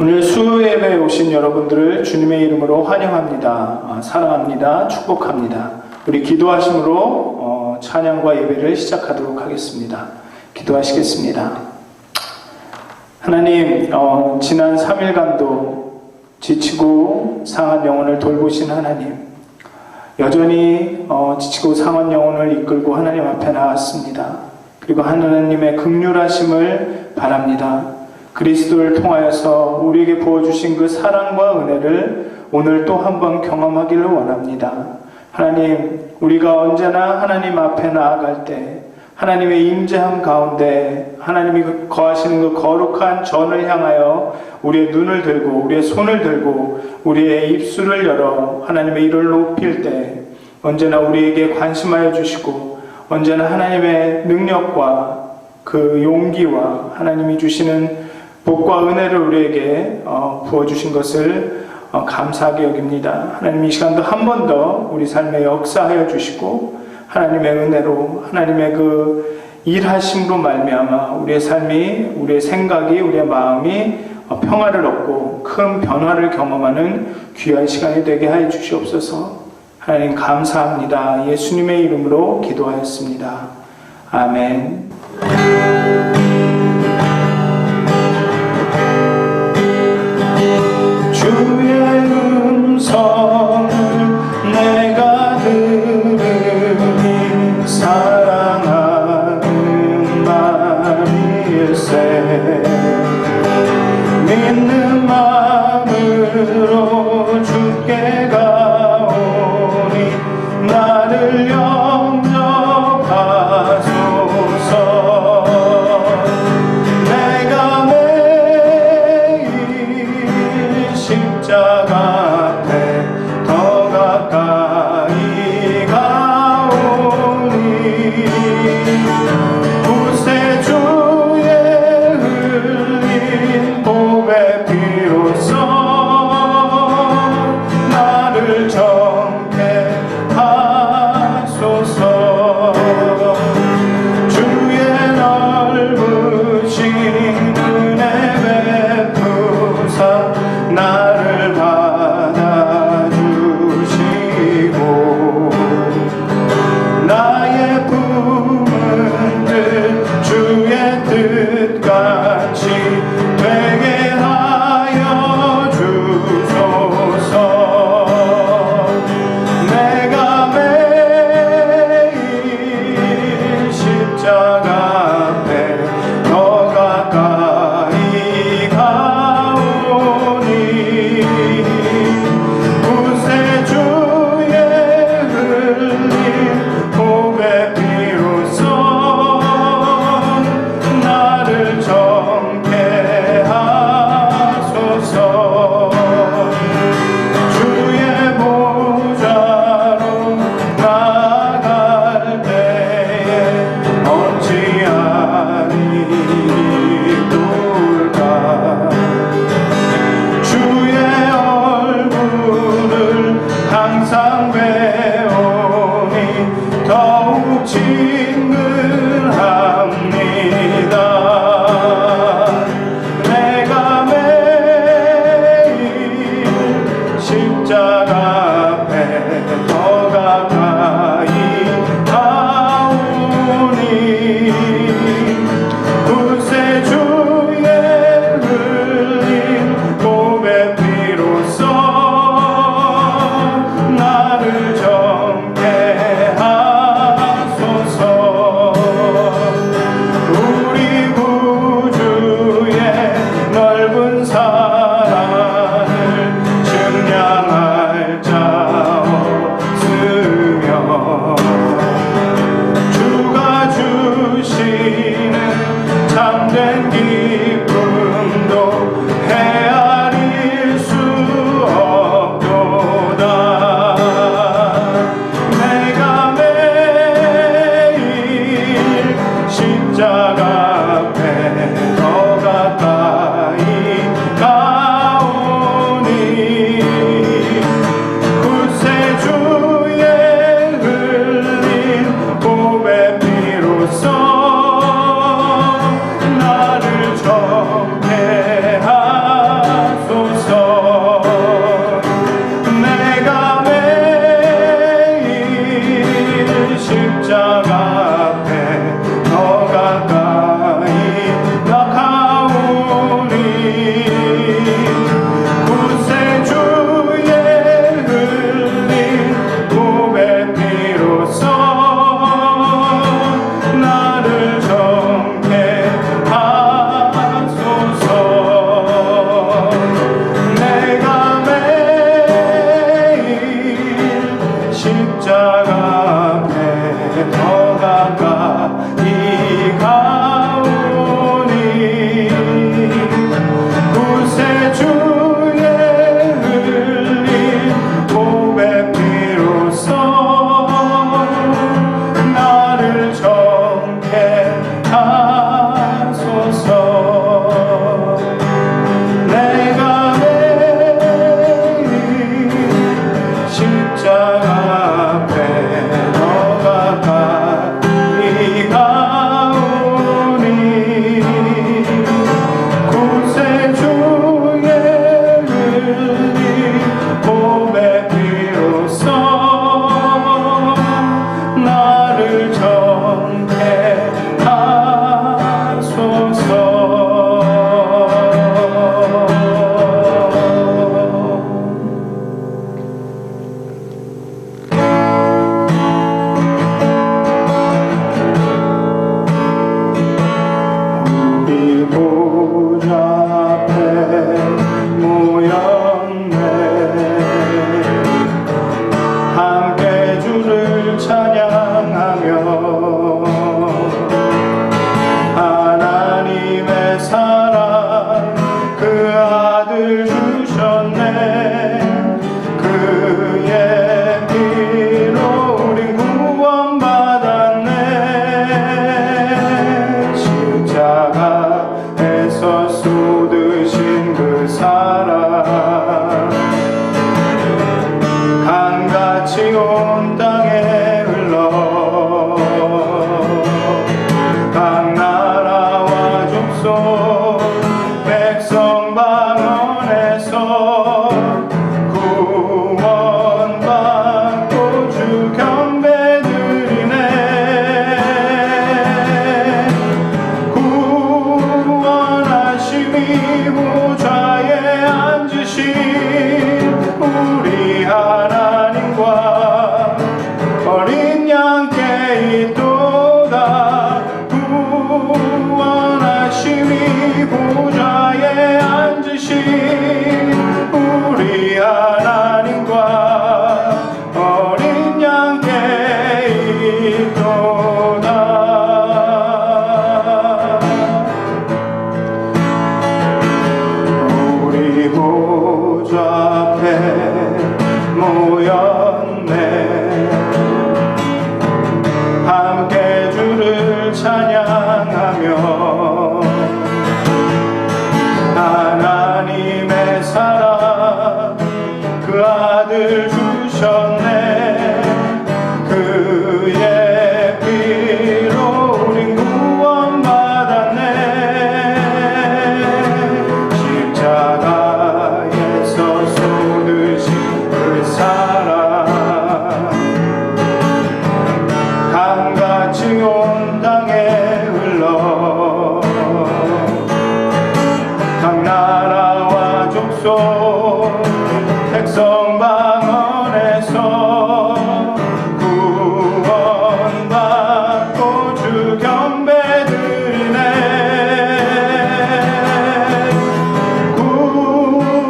오늘 수요예배에 오신 여러분들을 주님의 이름으로 환영합니다. 사랑합니다. 축복합니다. 우리 기도하심으로 찬양과 예배를 시작하도록 하겠습니다. 기도하시겠습니다. 하나님, 지난 3일간도 지치고 상한 영혼을 돌보신 하나님, 여전히 지치고 상한 영혼을 이끌고 하나님 앞에 나왔습니다. 그리고 하나님의 긍휼하심을 바랍니다. 그리스도를 통하여서 우리에게 부어주신 그 사랑과 은혜를 오늘 또 한 번 경험하기를 원합니다. 하나님, 우리가 언제나 하나님 앞에 나아갈 때 하나님의 임재함 가운데 하나님이 거하시는 그 거룩한 전을 향하여 우리의 눈을 들고 우리의 손을 들고 우리의 입술을 열어 하나님의 이름을 높일 때 언제나 우리에게 관심하여 주시고 언제나 하나님의 능력과 그 용기와 하나님이 주시는 복과 은혜를 우리에게 부어주신 것을 감사하게 여깁니다. 하나님, 이 시간도 한 번 더 우리 삶에 역사하여 주시고 하나님의 은혜로 하나님의 그 일하심으로 말미암아 우리의 삶이, 우리의 생각이, 우리의 마음이 평화를 얻고 큰 변화를 경험하는 귀한 시간이 되게 하여 주시옵소서. 하나님 감사합니다. 예수님의 이름으로 기도하였습니다. 아멘. 주의 음성을 내가 들으니 사랑하는 마음일세. 믿는 마음으로 주께 가오니 나를 영접하소서. 내가 매일 십자가 앞에 더 가까이 가오니 구세주의 흘린 보배 피로써 나를 정케 하소서. 주의 넓으신 은혜 베푸사 나를 받아주시고 나의 품은들 주의 뜻같이 되게 하여 주소서. 내가 매일 십자가 앞에 더 가까이 가오니 구세주의 흘린 보배 피로써 나를 정케 하소서. 주의 보좌로 나아갈 때에 어찌하리 돌까. 주의 얼굴을 항상 배우니 더욱 친근합니다. 내가 매일 십자가 앞에 더 가까이 가오니 구세주의 흘린 보배 피로써 나를 정케 하소서. 우리 구주의 넓은 사랑을 증량할 자 없으며 주가 주시는 참된 기쁨도 헤아릴 수 없도다. 내가 매일 십자가 앞에 더 가까이 가오니 구세주의 흘린 보배 피로써 나를 정케 하소서. 우리 보좌 앞에 모였네. 함께 주를 찬양하며 하나님의 사랑 그 아들 주셨네. 그의 피로 우린 구원받았네. 십자가에서 쏟으신 그 사랑 강같이 온 땅에 흘러 각 나라와 족속 백성 방언에서 구원받고 주 경배드리네. 구원하심이 보좌에 앉으신 우리 하나님과 어린 양께 있도다. 구원하심이 보좌에 앉으신 우리 하나님과 어린 양께 있도다. 우리 보좌 앞에 모였네. 함께 주를 찬양하며 하나님의 사랑 그 아들 주셨네. 그의 피로 우린 구원받았네. 십자가에서 쏟으신 그 사랑 강같이 온 땅에 흘러 각 나라와 족속 백성 방언에서 구원받고 주 경배드리네.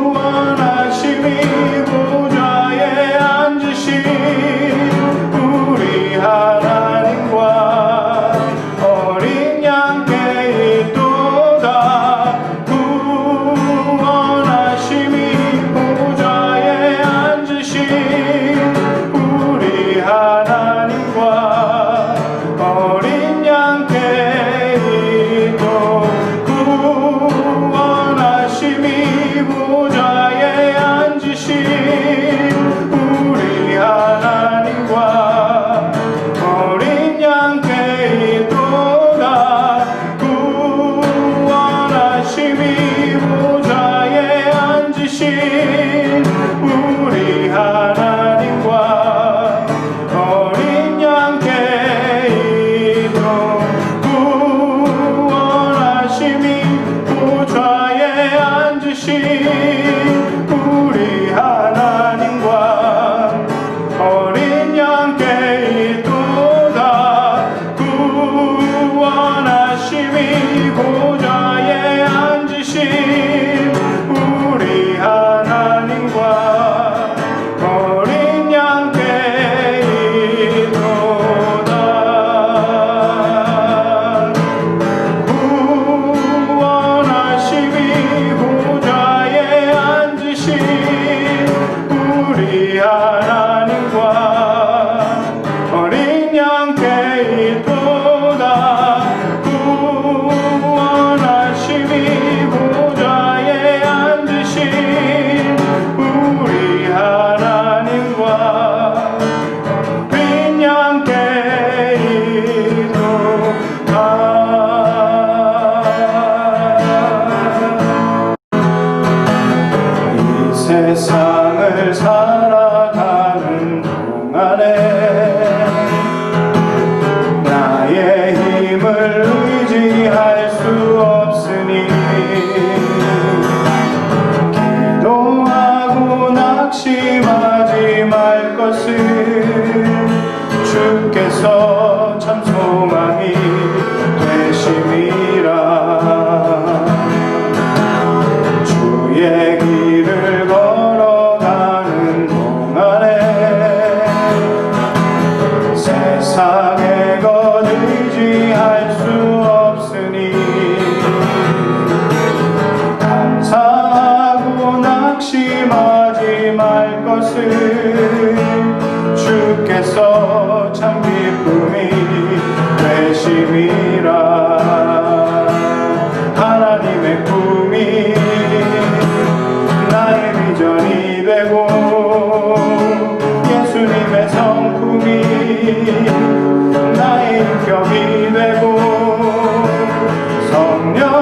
구원하심이 보좌에 앉으신 우리 하나님과 어린 양께 있도다. 구원하심이 보좌에 앉으신 우리 하나님과 어린 양께 있도. 구원하심이 보좌에 앉으신 우리 하나님과 어린 양께 있도다. 구원하심이 보좌에 앉으신 우리 하나님과 어린 양께 있도. 구원하심이 보좌에 앉으신 우리 하나님과 어린 양께 있도다. 구원하심이 보좌에 앉으신 우리 하나님과 어린 양께 있도다. 구원하심이 보좌에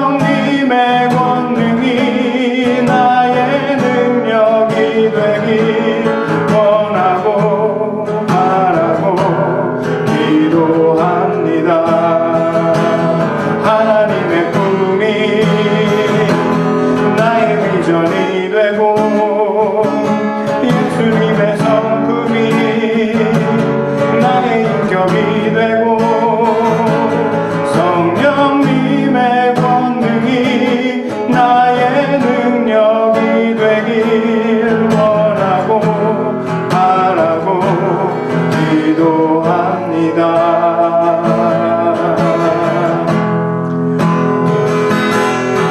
성령님의 권능이 나의 능력이 되길 원하고 바라고 기도합니다. 하나님의 꿈이 나의 비전이 되고 예수님의 성품이 나의 인격이 되고 성령님의 권능이 나의 능력이 되길 원하고 바라고 기도합니다.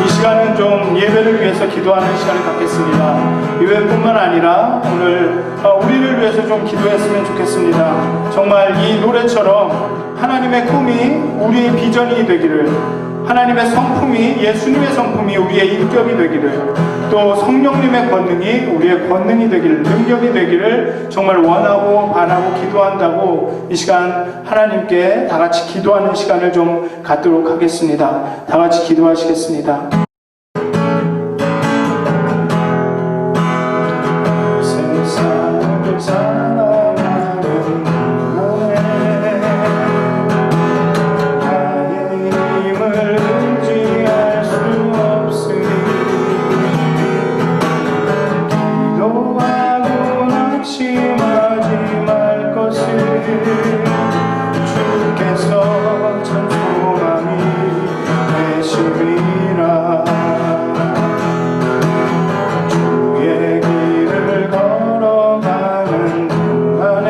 이 시간은 좀 예배를 위해서 기도하는 시간을 갖겠습니다. 예배뿐만 아니라 오늘 우리를 위해서 좀 기도했으면 좋겠습니다. 정말 이 노래처럼 하나님의 꿈이 우리의 비전이 되기를, 하나님의 성품이, 예수님의 성품이 우리의 인격이 되기를, 또 성령님의 권능이 우리의 권능이 되기를, 능력이 되기를 정말 원하고 바라고 기도한다고 이 시간 하나님께 다 같이 기도하는 시간을 좀 갖도록 하겠습니다. 다 같이 기도하시겠습니다. 세상을 살아가는 나의 힘을 의지할 수 없으니 기도하고 낙심하지 말 것을 주께서 참 소망이 되심이라. 주의 길을 걸어가는 동안에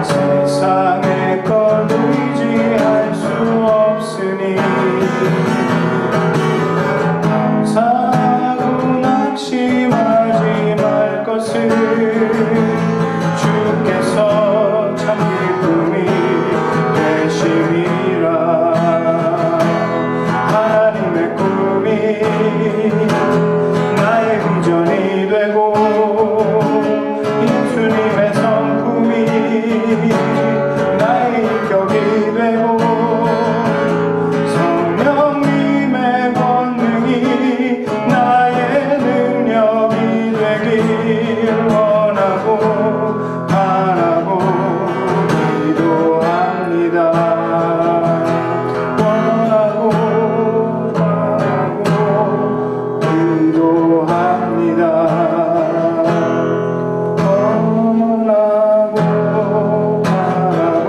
세상의 것 의지할 수 없으니 감사하고 낙심하지 말 것을 주께서 참 기쁨이 되심이라. 하나님의 꿈이 나의 비전이 되고 예수님의 성품이 나의 인격이 되고 성령님의 권능이 나의 능력이 되길 원하고 바라고 기도합니다. 원하고 바라고 기도합니다. 원하고 바라고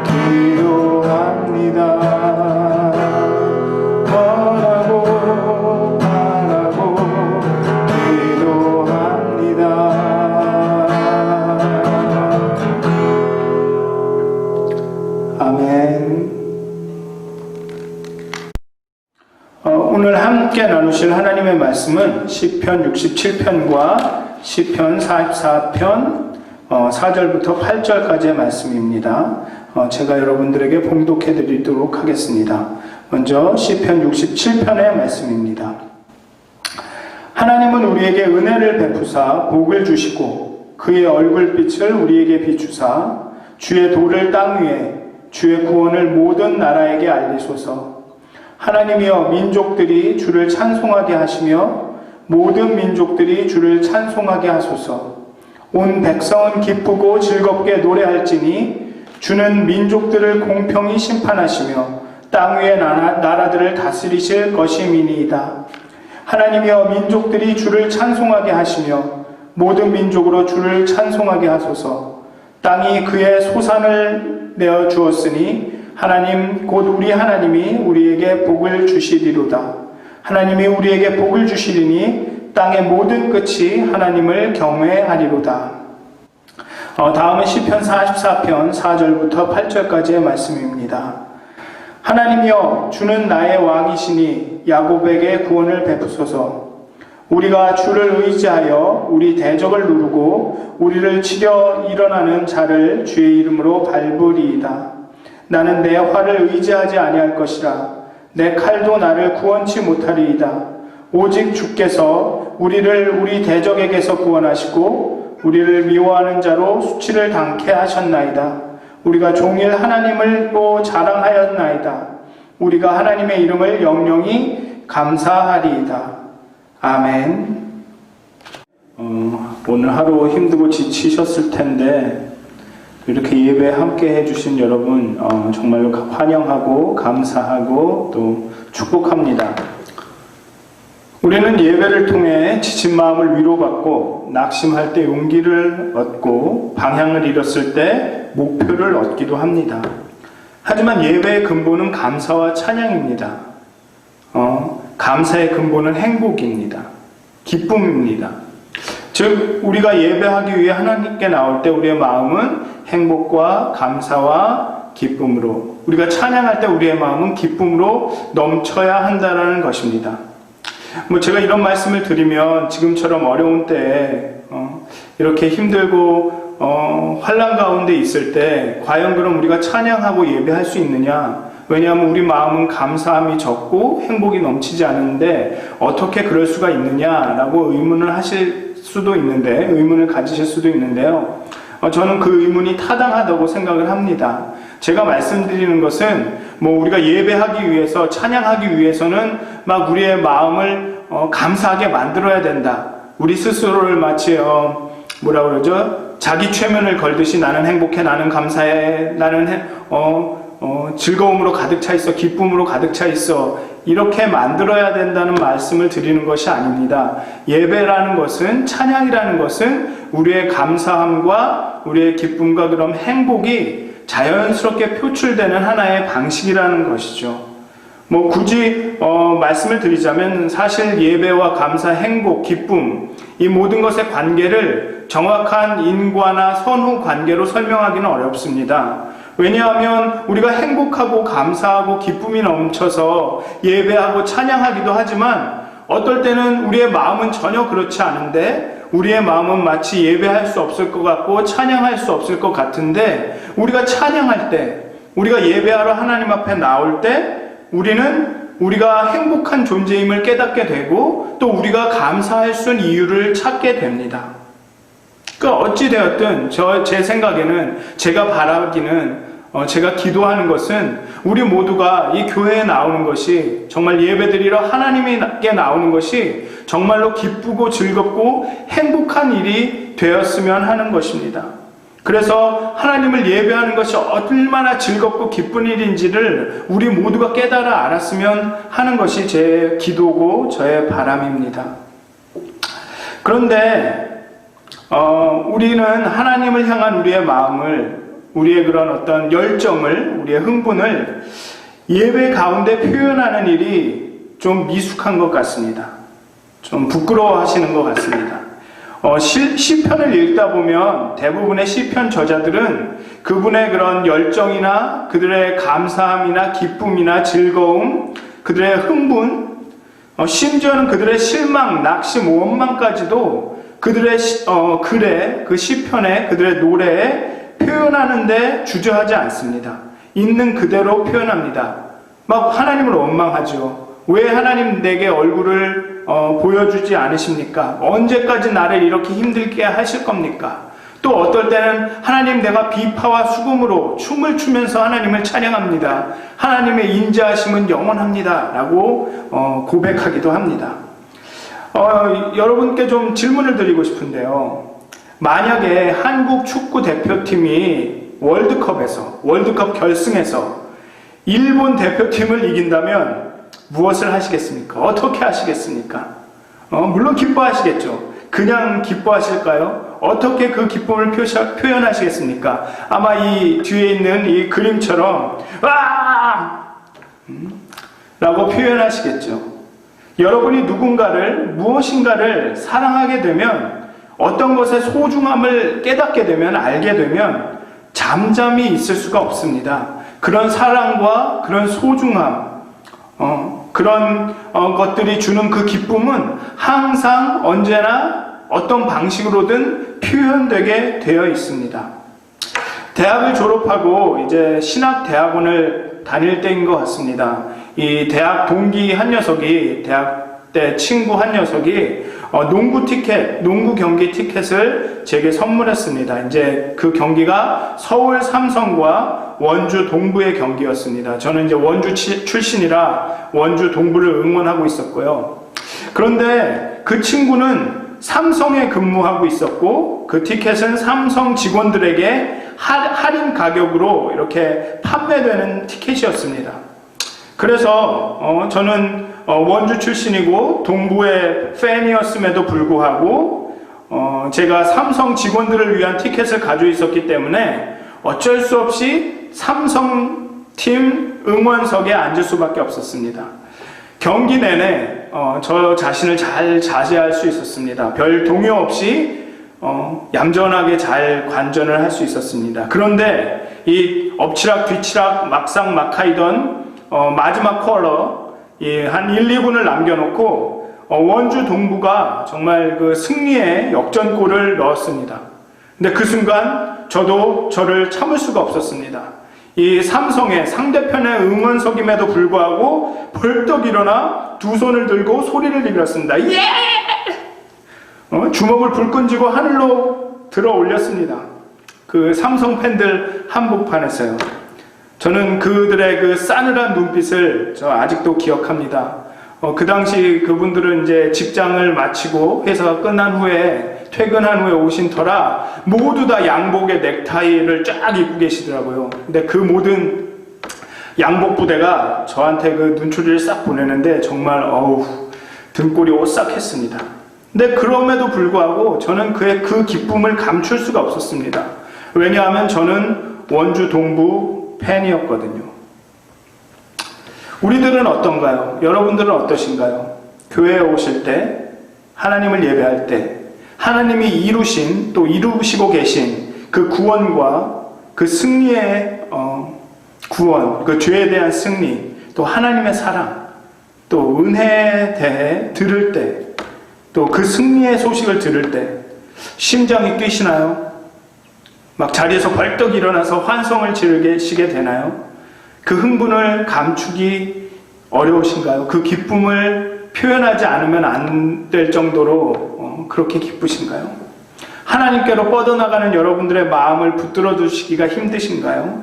기도합니다. 원하고 바라고 기도합니다. 아멘. 오늘 함께 나누실 하나님의 말씀은 시편 67편과 시편 44편 4절부터 8절까지의 말씀입니다. 제가 여러분들에게 봉독해 드리도록 하겠습니다. 먼저 시편 67편의 말씀입니다. 하나님은 우리에게 은혜를 베푸사 복을 주시고 그의 얼굴빛을 우리에게 비추사 주의 도를 땅 위에 주의 구원을 모든 나라에게 알리소서. 하나님이여 민족들이 주를 찬송하게 하시며 모든 민족들이 주를 찬송하게 하소서. 온 백성은 기쁘고 즐겁게 노래할지니 주는 민족들을 공평히 심판하시며 땅 위의 나라들을 다스리실 것임이니이다. 하나님이여 민족들이 주를 찬송하게 하시며 모든 민족으로 주를 찬송하게 하소서. 땅이 그의 소산을 내어 주었으니 하나님 곧 우리 하나님이 우리에게 복을 주시리로다. 하나님이 우리에게 복을 주시리니 땅의 모든 끝이 하나님을 경외하리로다. 다음은 시편 44편 4절부터 8절까지의 말씀입니다. 하나님이여 주는 나의 왕이시니 야곱에게 구원을 베푸소서. 우리가 주를 의지하여 우리 대적을 누르고 우리를 치려 일어나는 자를 주의 이름으로 밟으리이다. 나는 내 활을 의지하지 아니할 것이라. 내 칼도 나를 구원치 못하리이다. 오직 주께서 우리를 우리 대적에게서 구원하시고 우리를 미워하는 자로 수치를 당케 하셨나이다. 우리가 종일 하나님을 또 자랑하였나이다. 우리가 하나님의 이름을 영영히 감사하리이다. 아멘. 오늘 하루 힘들고 지치셨을 텐데 이렇게 예배 함께 해주신 여러분 정말로 환영하고 감사하고 또 축복합니다. 우리는 예배를 통해 지친 마음을 위로받고 낙심할 때 용기를 얻고 방향을 잃었을 때 목표를 얻기도 합니다. 하지만 예배의 근본은 감사와 찬양입니다. 감사의 근본은 행복입니다. 기쁨입니다. 즉 우리가 예배하기 위해 하나님께 나올 때 우리의 마음은 행복과 감사와 기쁨으로, 우리가 찬양할 때 우리의 마음은 기쁨으로 넘쳐야 한다는 것입니다. 제가 이런 말씀을 드리면 지금처럼 어려운 때에 이렇게 힘들고 환난 가운데 있을 때 과연 그럼 우리가 찬양하고 예배할 수 있느냐? 왜냐하면 우리 마음은 감사함이 적고 행복이 넘치지 않은데 어떻게 그럴 수가 있느냐라고 의문을 하실 수도 있는데, 의문을 가지실 수도 있는데요. 저는 그 의문이 타당하다고 생각을 합니다. 제가 말씀드리는 것은 우리가 예배하기 위해서, 찬양하기 위해서는 막 우리의 마음을 감사하게 만들어야 된다. 우리 스스로를 마치 자기 최면을 걸듯이 나는 행복해, 나는 감사해, 나는 즐거움으로 가득 차 있어, 기쁨으로 가득 차 있어, 이렇게 만들어야 된다는 말씀을 드리는 것이 아닙니다. 예배라는 것은, 찬양이라는 것은 우리의 감사함과 우리의 기쁨과 그런 행복이 자연스럽게 표출되는 하나의 방식이라는 것이죠. 굳이 말씀을 드리자면 사실 예배와 감사, 행복, 기쁨, 이 모든 것의 관계를 정확한 인과나 선후 관계로 설명하기는 어렵습니다. 왜냐하면 우리가 행복하고 감사하고 기쁨이 넘쳐서 예배하고 찬양하기도 하지만 어떨 때는 우리의 마음은 전혀 그렇지 않은데, 우리의 마음은 마치 예배할 수 없을 것 같고 찬양할 수 없을 것 같은데, 우리가 찬양할 때, 우리가 예배하러 하나님 앞에 나올 때 우리가 행복한 존재임을 깨닫게 되고 또 우리가 감사할 수 있는 이유를 찾게 됩니다. 그러니까 어찌되었든 제 생각에는, 제가 바라기는, 제가 기도하는 것은 우리 모두가 이 교회에 나오는 것이, 정말 예배드리러 하나님께 나오는 것이 정말로 기쁘고 즐겁고 행복한 일이 되었으면 하는 것입니다. 그래서 하나님을 예배하는 것이 얼마나 즐겁고 기쁜 일인지를 우리 모두가 깨달아 알았으면 하는 것이 제 기도고 저의 바람입니다. 그런데 우리는 하나님을 향한 우리의 마음을, 우리의 그런 어떤 열정을, 우리의 흥분을 예배 가운데 표현하는 일이 좀 미숙한 것 같습니다. 좀 부끄러워하시는 것 같습니다. 시편을 읽다 보면 대부분의 시편 저자들은 그분의 그런 열정이나 그들의 감사함이나 기쁨이나 즐거움, 그들의 흥분, 심지어는 그들의 실망, 낙심, 원망까지도 그들의 글에, 그 시편에, 그들의 노래에 표현하는데 주저하지 않습니다. 있는 그대로 표현합니다. 막 하나님을 원망하죠. 왜 하나님 내게 얼굴을 보여주지 않으십니까? 언제까지 나를 이렇게 힘들게 하실 겁니까? 또 어떨 때는 하나님, 내가 비파와 수금으로 춤을 추면서 하나님을 찬양합니다. 하나님의 인자하심은 영원합니다 라고 고백하기도 합니다. 여러분께 좀 질문을 드리고 싶은데요. 만약에 한국 축구 대표팀이 월드컵 결승에서 일본 대표팀을 이긴다면 무엇을 하시겠습니까? 어떻게 하시겠습니까? 물론 기뻐하시겠죠. 그냥 기뻐하실까요? 어떻게 그 기쁨을 표현하시겠습니까? 아마 이 뒤에 있는 이 그림처럼 와! 라고 표현하시겠죠. 여러분이 무엇인가를 사랑하게 되면, 어떤 것의 소중함을 깨닫게 되면, 알게 되면 잠잠히 있을 수가 없습니다. 그런 사랑과 그런 소중함, 그런 것들이 주는 그 기쁨은 항상 언제나 어떤 방식으로든 표현되게 되어 있습니다. 대학을 졸업하고 이제 신학대학원을 다닐 때인 것 같습니다. 이 대학 동기 한 녀석이 대학 때 친구 한 녀석이 농구 경기 티켓을 제게 선물했습니다. 이제 그 경기가 서울 삼성과 원주 동부의 경기였습니다. 저는 이제 원주 출신이라 원주 동부를 응원하고 있었고요. 그런데 그 친구는 삼성에 근무하고 있었고 그 티켓은 삼성 직원들에게 할인 가격으로 이렇게 판매되는 티켓이었습니다. 그래서 저는 원주 출신이고 동부의 팬이었음에도 불구하고 제가 삼성 직원들을 위한 티켓을 가지고 있었기 때문에 어쩔 수 없이 삼성팀 응원석에 앉을 수밖에 없었습니다. 경기 내내 저 자신을 잘 자제할 수 있었습니다. 별 동요 없이 얌전하게 잘 관전을 할 수 있었습니다. 그런데 이 엎치락 뒤치락 막상 막하이던 마지막 쿼터 한 1, 2분을 남겨놓고 원주 동부가 정말 그 승리의 역전골을 넣었습니다. 근데 그 순간 저도 저를 참을 수가 없었습니다. 이 삼성의 상대편의 응원석임에도 불구하고 벌떡 일어나 두 손을 들고 소리를 질렀습니다. 예! 주먹을 불끈 쥐고 하늘로 들어 올렸습니다. 그 삼성 팬들 한복판에서요. 저는 그들의 그 싸늘한 눈빛을 저 아직도 기억합니다. 그 당시 그분들은 이제 직장을 마치고 회사가 끝난 후에 퇴근한 후에 오신 터라 모두 다 양복에 넥타이를 쫙 입고 계시더라고요. 근데 그 모든 양복 부대가 저한테 그 눈초리를 싹 보내는데 정말 등골이 오싹했습니다. 근데 그럼에도 불구하고 저는 그 기쁨을 감출 수가 없었습니다. 왜냐하면 저는 원주 동부 팬이었거든요. 우리들은 어떤가요? 여러분들은 어떠신가요? 교회에 오실 때, 하나님을 예배할 때, 하나님이 이루신 또 이루시고 계신 그 구원과 그 승리의 구원, 그 죄에 대한 승리, 또 하나님의 사랑, 또 은혜에 대해 들을 때, 또 그 승리의 소식을 들을 때 심장이 뛰시나요? 막 자리에서 벌떡 일어나서 환성을 지르시게 되나요? 그 흥분을 감추기 어려우신가요? 그 기쁨을 표현하지 않으면 안 될 정도로 그렇게 기쁘신가요? 하나님께로 뻗어나가는 여러분들의 마음을 붙들어 두시기가 힘드신가요?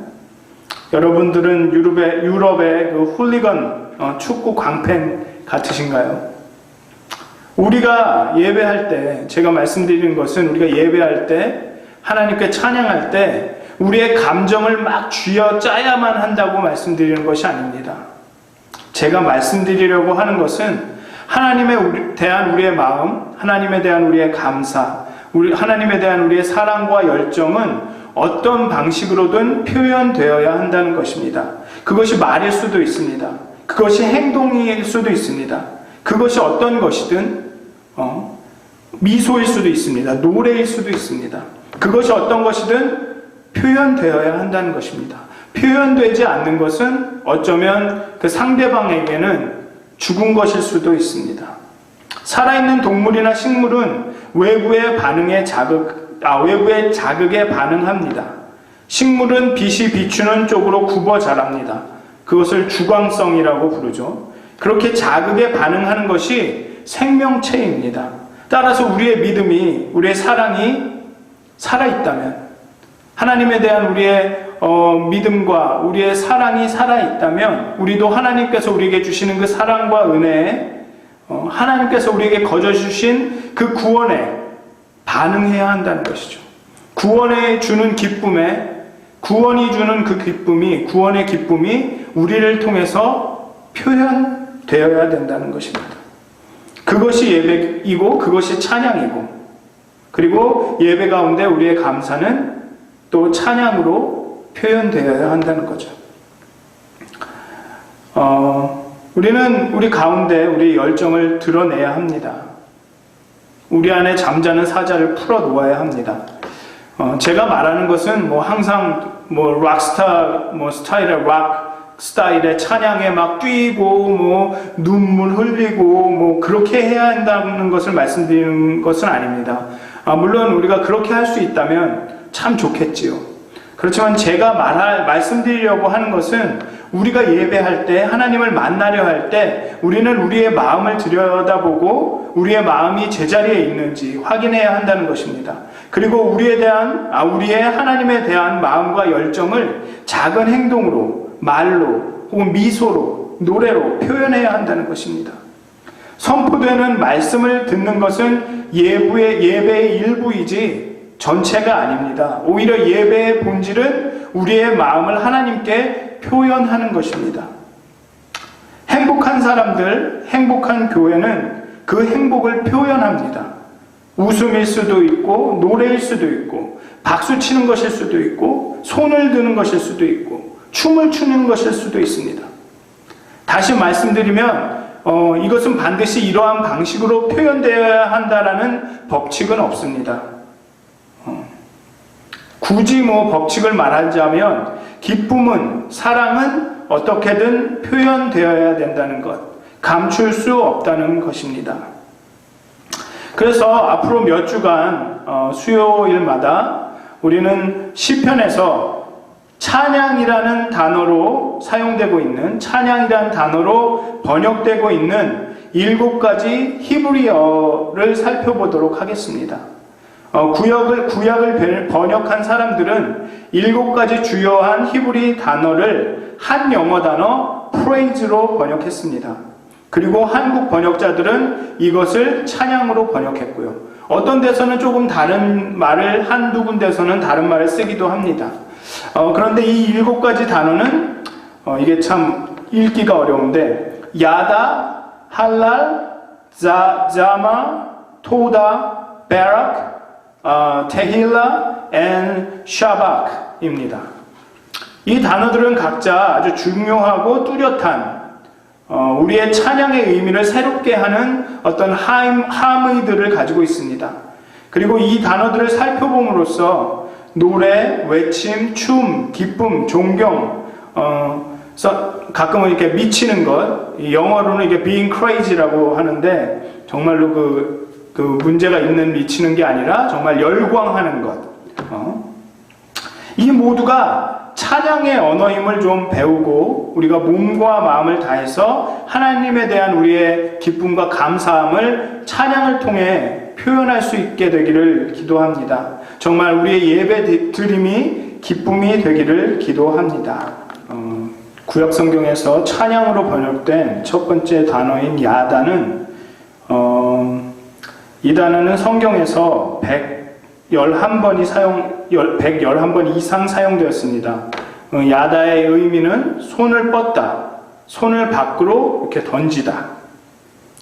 여러분들은 유럽의 그 훌리건 축구 광팬 같으신가요? 우리가 예배할 때, 제가 말씀드리는 것은 우리가 예배할 때, 하나님께 찬양할 때 우리의 감정을 막 쥐어짜야만 한다고 말씀드리는 것이 아닙니다. 제가 말씀드리려고 하는 것은 하나님에 대한 우리의 마음, 하나님에 대한 우리의 감사, 하나님에 대한 우리의 사랑과 열정은 어떤 방식으로든 표현되어야 한다는 것입니다. 그것이 말일 수도 있습니다. 그것이 행동일 수도 있습니다. 그것이 어떤 것이든 미소일 수도 있습니다. 노래일 수도 있습니다. 그것이 어떤 것이든 표현되어야 한다는 것입니다. 표현되지 않는 것은 어쩌면 그 상대방에게는 죽은 것일 수도 있습니다. 살아있는 동물이나 식물은 외부의 자극에 반응합니다. 식물은 빛이 비추는 쪽으로 굽어 자랍니다. 그것을 주광성이라고 부르죠. 그렇게 자극에 반응하는 것이 생명체입니다. 따라서 우리의 믿음이, 우리의 사랑이 살아있다면, 하나님에 대한 우리의 믿음과 우리의 사랑이 살아있다면 우리도 하나님께서 우리에게 주시는 그 사랑과 은혜에 하나님께서 우리에게 거저주신 그 구원에 반응해야 한다는 것이죠. 구원에 주는 기쁨에, 구원이 주는 그 기쁨이, 구원의 기쁨이 우리를 통해서 표현되어야 된다는 것입니다. 그것이 예배이고 그것이 찬양이고, 그리고 예배 가운데 우리의 감사는 또 찬양으로 표현되어야 한다는 거죠. 우리는 우리 가운데 우리의 열정을 드러내야 합니다. 우리 안에 잠자는 사자를 풀어 놓아야 합니다. 제가 말하는 것은 항상 락스타 스타일의 락 스타일의 찬양에 막 뛰고 눈물 흘리고 그렇게 해야 한다는 것을 말씀드리는 것은 아닙니다. 물론 우리가 그렇게 할 수 있다면 참 좋겠지요. 그렇지만 제가 말씀드리려고 하는 것은 우리가 예배할 때, 하나님을 만나려 할 때 우리는 우리의 마음을 들여다보고 우리의 마음이 제자리에 있는지 확인해야 한다는 것입니다. 그리고 우리의 하나님에 대한 마음과 열정을 작은 행동으로, 말로 혹은 미소로, 노래로 표현해야 한다는 것입니다. 선포되는 말씀을 듣는 것은 예배의 일부이지 전체가 아닙니다. 오히려 예배의 본질은 우리의 마음을 하나님께 표현하는 것입니다. 행복한 사람들, 행복한 교회는 그 행복을 표현합니다. 웃음일 수도 있고, 노래일 수도 있고, 박수 치는 것일 수도 있고, 손을 드는 것일 수도 있고, 춤을 추는 것일 수도 있습니다. 다시 말씀드리면 이것은 반드시 이러한 방식으로 표현되어야 한다라는 법칙은 없습니다. 굳이 법칙을 말하자면 기쁨은, 사랑은 어떻게든 표현되어야 된다는 것, 감출 수 없다는 것입니다. 그래서 앞으로 몇 주간 수요일마다 우리는 시편에서 찬양이라는 단어로 사용되고 있는, 찬양이라는 단어로 번역되고 있는 7가지 히브리어를 살펴보도록 하겠습니다. 구약을 번역한 사람들은 7가지 주요한 히브리 단어를 한 영어 단어 praise로 번역했습니다. 그리고 한국 번역자들은 이것을 찬양으로 번역했고요. 어떤 데서는 조금 다른 말을, 한두 군데서는 다른 말을 쓰기도 합니다. 그런데 이 7가지 단어는 이게 참 읽기가 어려운데, 야다, 할랄, 자마, 토다, 베락, 테힐라, and 샤박입니다. 이 단어들은 각자 아주 중요하고 뚜렷한 우리의 찬양의 의미를 새롭게 하는 어떤 함의들을 가지고 있습니다. 그리고 이 단어들을 살펴봄으로써 노래, 외침, 춤, 기쁨, 존경, 가끔은 이렇게 미치는 것, 영어로는 이게 being crazy라고 하는데, 정말로 그 문제가 있는 미치는 게 아니라 정말 열광하는 것. 이 모두가 찬양의 언어임을 좀 배우고 우리가 몸과 마음을 다해서 하나님에 대한 우리의 기쁨과 감사함을 찬양을 통해 표현할 수 있게 되기를 기도합니다. 정말 우리의 예배 드림이 기쁨이 되기를 기도합니다. 구약 성경에서 찬양으로 번역된 첫 번째 단어인 야다는 이 단어는 성경에서 111번 이상 사용되었습니다. 야다의 의미는 손을 뻗다, 손을 밖으로 이렇게 던지다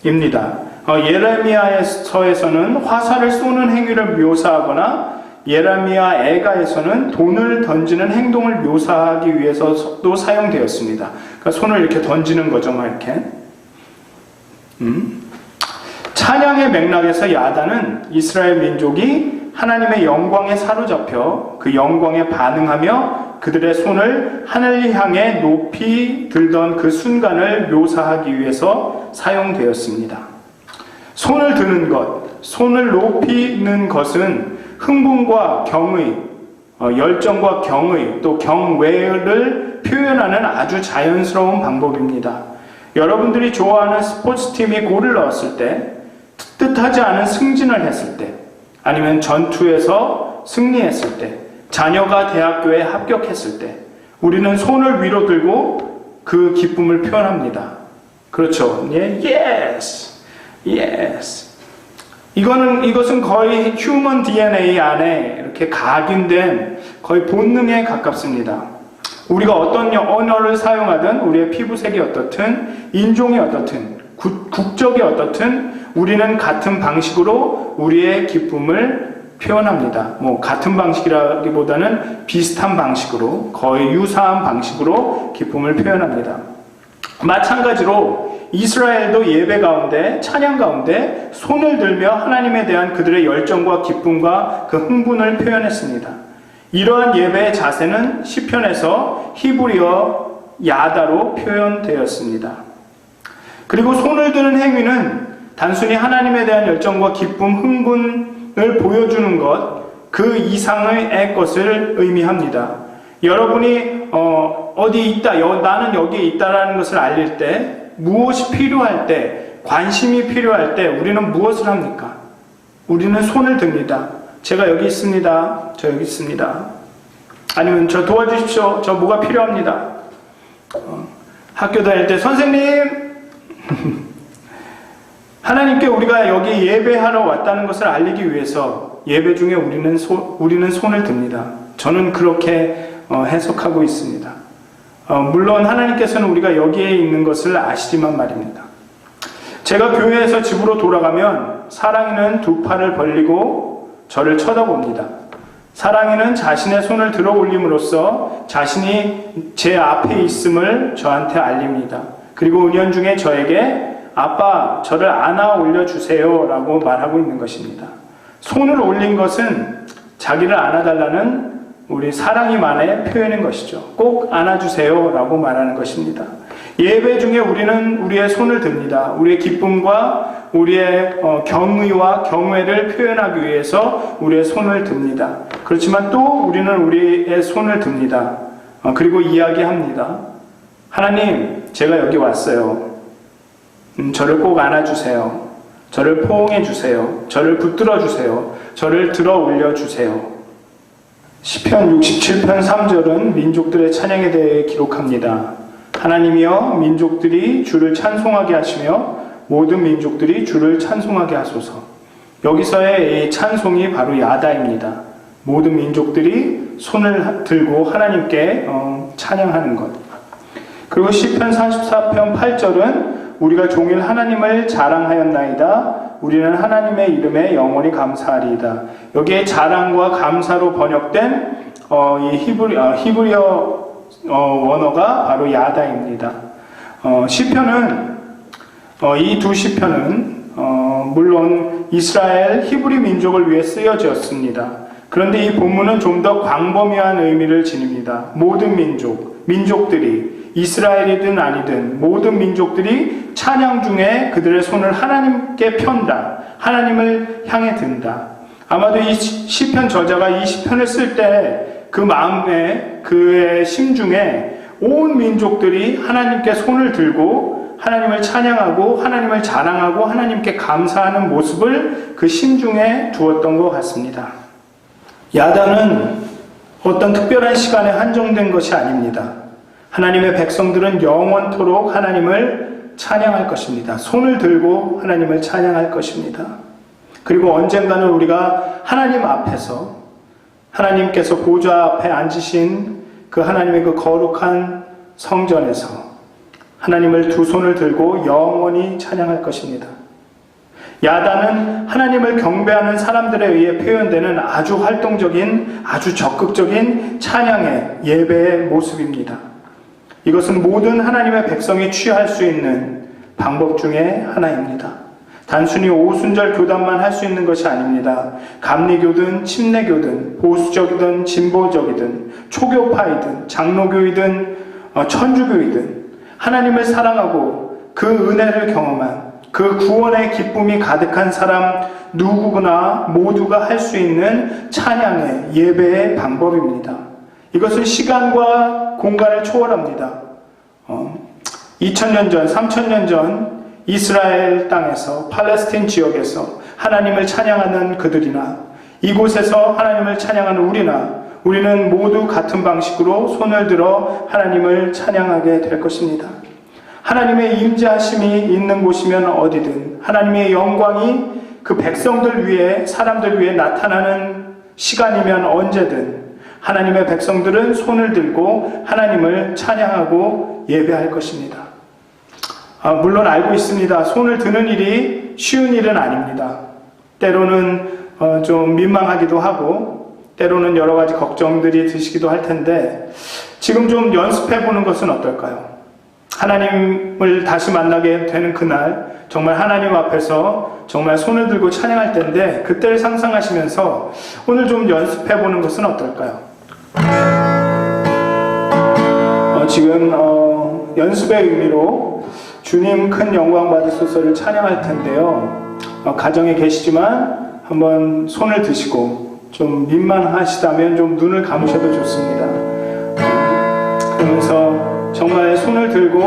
입니다. 예레미야서에서는 화살을 쏘는 행위를 묘사하거나 예레미야 애가에서는 돈을 던지는 행동을 묘사하기 위해서도 사용되었습니다. 그러니까 손을 이렇게 던지는 거죠, 막 이렇게. 찬양의 맥락에서 야다는 이스라엘 민족이 하나님의 영광에 사로잡혀 그 영광에 반응하며 그들의 손을 하늘 향해 높이 들던 그 순간을 묘사하기 위해서 사용되었습니다. 손을 드는 것, 손을 높이는 것은 흥분과 경의, 열정과 경의, 또 경외를 표현하는 아주 자연스러운 방법입니다. 여러분들이 좋아하는 스포츠팀이 골을 넣었을 때, 뜻하지 않은 승진을 했을 때, 아니면 전투에서 승리했을 때, 자녀가 대학교에 합격했을 때, 우리는 손을 위로 들고 그 기쁨을 표현합니다. 그렇죠? 예, yes, yes. 이것은 거의 휴먼 DNA 안에 이렇게 각인된 거의 본능에 가깝습니다. 우리가 어떤 언어를 사용하든, 우리의 피부색이 어떻든, 인종이 어떻든, 국적이 어떻든, 우리는 같은 방식으로 우리의 기쁨을 표현합니다. 같은 방식이라기보다는 비슷한 방식으로, 거의 유사한 방식으로 기쁨을 표현합니다. 마찬가지로 이스라엘도 예배 가운데, 찬양 가운데 손을 들며 하나님에 대한 그들의 열정과 기쁨과 그 흥분을 표현했습니다. 이러한 예배의 자세는 시편에서 히브리어 야다로 표현되었습니다. 그리고 손을 드는 행위는 단순히 하나님에 대한 열정과 기쁨, 흥분을 보여주는 것, 그 이상의 것을 의미합니다. 여러분이 어디 있다, 나는 여기에 있다라는 것을 알릴 때, 무엇이 필요할 때, 관심이 필요할 때 우리는 무엇을 합니까? 우리는 손을 듭니다. 제가 여기 있습니다. 저 여기 있습니다. 아니면 저 도와주십시오. 저 뭐가 필요합니다. 학교 다닐 때 선생님 하나님께 우리가 여기 예배하러 왔다는 것을 알리기 위해서 예배 중에 우리는 손을 듭니다. 저는 그렇게 해석하고 있습니다. 물론 하나님께서는 우리가 여기에 있는 것을 아시지만 말입니다. 제가 교회에서 집으로 돌아가면 사랑이는 두 팔을 벌리고 저를 쳐다봅니다. 사랑이는 자신의 손을 들어 올림으로써 자신이 제 앞에 있음을 저한테 알립니다. 그리고 은연중에 저에게 아빠, 저를 안아 올려주세요 라고 말하고 있는 것입니다. 손을 올린 것은 자기를 안아달라는 우리 사랑이만의 표현인 것이죠. 꼭 안아주세요 라고 말하는 것입니다. 예배 중에 우리는 우리의 손을 듭니다. 우리의 기쁨과 우리의 경의와 경외를 표현하기 위해서 우리의 손을 듭니다. 그렇지만 또 우리는 우리의 손을 듭니다. 그리고 이야기합니다. 하나님, 제가 여기 왔어요. 저를 꼭 안아주세요. 저를 포옹해 주세요. 저를 붙들어 주세요. 저를 들어 올려 주세요. 시편 67편 3절은 민족들의 찬양에 대해 기록합니다. 하나님이여, 민족들이 주를 찬송하게 하시며 모든 민족들이 주를 찬송하게 하소서. 여기서의 이 찬송이 바로 야다입니다. 모든 민족들이 손을 들고 하나님께 찬양하는 것. 그리고 시편 44편 8절은 우리가 종일 하나님을 자랑하였나이다. 우리는 하나님의 이름에 영원히 감사하리이다. 여기에 자랑과 감사로 번역된 이 히브리어 원어가 바로 야다입니다. 시편은 이 두 시편은 물론 이스라엘 히브리 민족을 위해 쓰여졌습니다. 그런데 이 본문은 좀 더 광범위한 의미를 지닙니다. 모든 민족들이 이스라엘이든 아니든 모든 민족들이 찬양 중에 그들의 손을 하나님께 편다. 하나님을 향해 든다. 아마도 이 시편 저자가 이 시편을 쓸 때 그 마음에 그의 심중에 온 민족들이 하나님께 손을 들고 하나님을 찬양하고 하나님을 자랑하고 하나님께 감사하는 모습을 그 심중에 두었던 것 같습니다. 야단은 어떤 특별한 시간에 한정된 것이 아닙니다. 하나님의 백성들은 영원토록 하나님을 찬양할 것입니다. 손을 들고 하나님을 찬양할 것입니다. 그리고 언젠가는 우리가 하나님 앞에서 하나님께서 보좌 앞에 앉으신 그 하나님의 그 거룩한 성전에서 하나님을 두 손을 들고 영원히 찬양할 것입니다. 야단은 하나님을 경배하는 사람들에 의해 표현되는 아주 활동적인, 아주 적극적인 찬양의 예배의 모습입니다. 이것은 모든 하나님의 백성이 취할 수 있는 방법 중에 하나입니다. 단순히 오순절 교단만 할 수 있는 것이 아닙니다. 감리교든 침례교든 보수적이든 진보적이든 초교파이든 장로교이든 천주교이든 하나님을 사랑하고 그 은혜를 경험한 그 구원의 기쁨이 가득한 사람 누구나 모두가 할 수 있는 찬양의 예배의 방법입니다. 이것은 시간과 공간을 초월합니다. 2000년 전, 3000년 전 이스라엘 땅에서 팔레스틴 지역에서 하나님을 찬양하는 그들이나 이곳에서 하나님을 찬양하는 우리는 모두 같은 방식으로 손을 들어 하나님을 찬양하게 될 것입니다. 하나님의 임재하심이 있는 곳이면 어디든 하나님의 영광이 그 백성들 위에 사람들 위에 나타나는 시간이면 언제든 하나님의 백성들은 손을 들고 하나님을 찬양하고 예배할 것입니다. 물론 알고 있습니다. 손을 드는 일이 쉬운 일은 아닙니다. 때로는 좀 민망하기도 하고 때로는 여러 가지 걱정들이 드시기도 할 텐데 지금 좀 연습해 보는 것은 어떨까요? 하나님을 다시 만나게 되는 그날 정말 하나님 앞에서 정말 손을 들고 찬양할 때인데 그때를 상상하시면서 오늘 좀 연습해 보는 것은 어떨까요? 지금 연습의 의미로 주님 큰 영광 받으소서를 찬양할 텐데요. 가정에 계시지만 한번 손을 드시고 좀 민망하시다면 좀 눈을 감으셔도 좋습니다. 그러면서 정말 손을 들고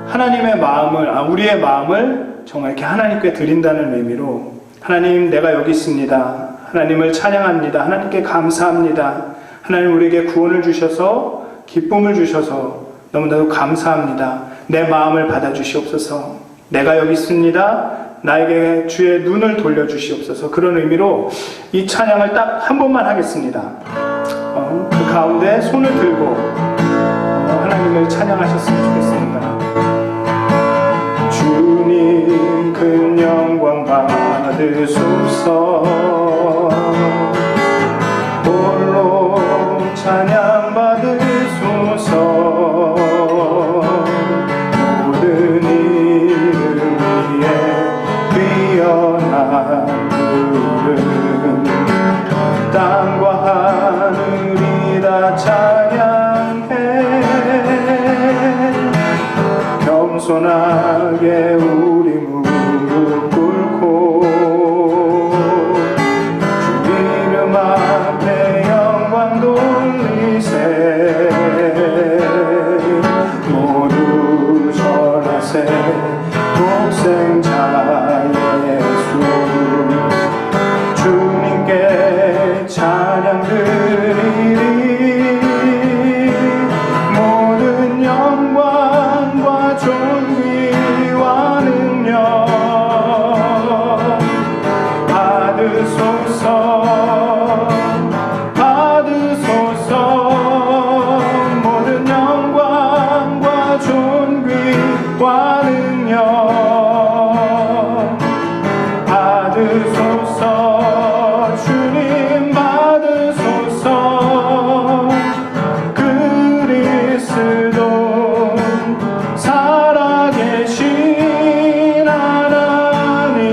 하나님의 마음을, 우리의 마음을 정말 이렇게 하나님께 드린다는 의미로 하나님, 내가 여기 있습니다. 하나님을 찬양합니다. 하나님께 감사합니다. 하나님, 우리에게 구원을 주셔서 기쁨을 주셔서 너무나도 감사합니다. 내 마음을 받아주시옵소서. 내가 여기 있습니다. 나에게 주의 눈을 돌려주시옵소서. 그런 의미로 이 찬양을 딱 한 번만 하겠습니다. 그 가운데 손을 들고 하나님을 찬양하셨으면 좋겠습니다. 주님 큰 영광 받으소서. 홀로 찬양 받으소서. 모든 이름 위에 뛰어난 이름, 땅과 하늘이 다 찬양해. 겸손하게 우리 무릎 꿇고 주 이름 앞에 영광 돌리세. 모두 절하세. 독생자 예수 주님께 찬양 드리리. 모든 영광과 존귀와 능력 받으소서. 받으소서. 모든 영광과 존귀와 능력 받으소서. 주님 받으소서. 그리스도 살아계신 하나님,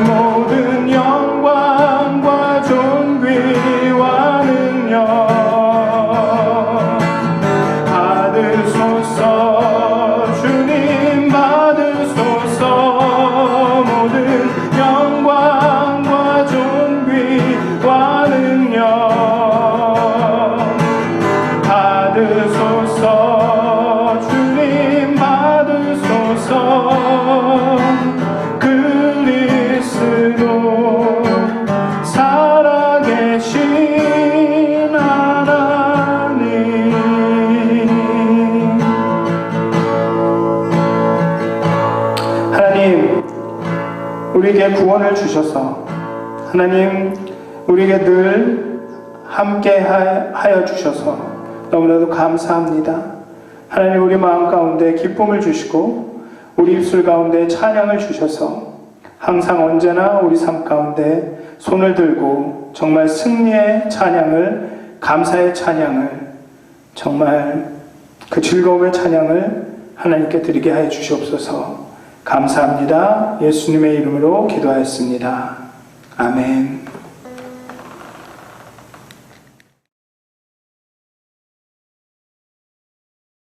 모든 영광과 존귀와 능력 받으소서. 주님 받으소서. 모든 영광과 존귀와 능력 받으소서. 주님 받으소서. 그리스도 살아계신 하나님. 하나님, 우리에게 구원을 주셔서 하나님, 우리에게 늘 함께 하여 주셔서 너무나도 감사합니다. 하나님, 우리 마음 가운데 기쁨을 주시고 우리 입술 가운데 찬양을 주셔서 항상 언제나 우리 삶 가운데 손을 들고 정말 승리의 찬양을, 감사의 찬양을, 정말 그 즐거움의 찬양을 하나님께 드리게 하여 주시옵소서. 감사합니다. 예수님의 이름으로 기도하였습니다. 아멘.